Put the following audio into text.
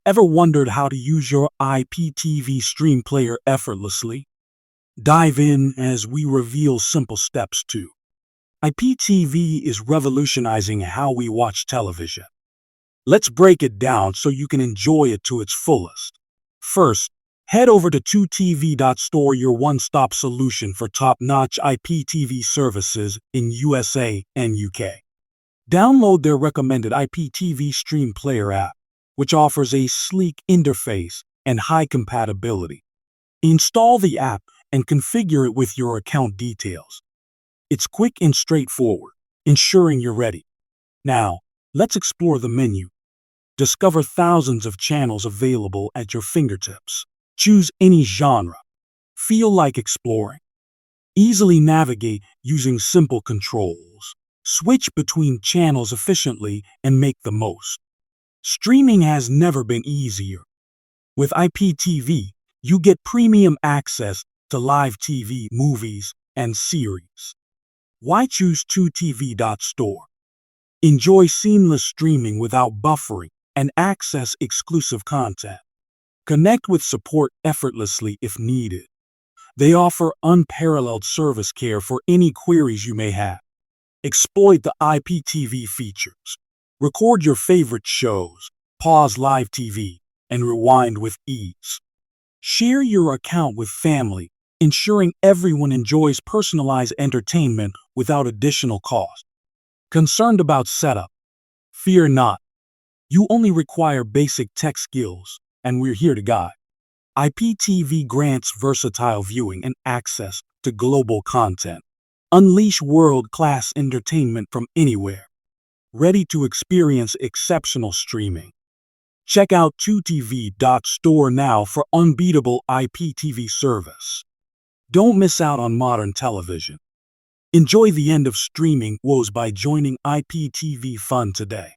Ever wondered how to use your IPTV Stream Player effortlessly? Dive in as we reveal simple steps too. IPTV is revolutionizing how we watch television. Let's break it down so you can enjoy it to its fullest. First, head over to 2tv.store, your one-stop solution for top-notch IPTV services in USA and UK. Download their recommended IPTV Stream Player app, which offers a sleek interface and high compatibility. Install the app and configure it with your account details. It's quick and straightforward, ensuring you're ready. Now, let's explore the menu. Discover thousands of channels available at your fingertips. Choose any genre. Feel like exploring. Easily navigate using simple controls. Switch between channels efficiently and make the most. Streaming has never been easier. With IPTV, you get premium access to live TV, movies, and series. Why choose 2tv.store? Enjoy seamless streaming without buffering and access exclusive content. Connect with support effortlessly if needed. They offer unparalleled service care for any queries you may have. Exploit the IPTV features. Record your favorite shows, pause live TV, and rewind with ease. Share your account with family, ensuring everyone enjoys personalized entertainment without additional cost. Concerned about setup? Fear not. You only require basic tech skills, and we're here to guide. IPTV grants versatile viewing and access to global content. Unleash world-class entertainment from anywhere. Ready to experience exceptional streaming? Check out 2tv.store now for unbeatable IPTV service. Don't miss out on modern television. Enjoy the end of streaming woes by joining IPTV Fun today.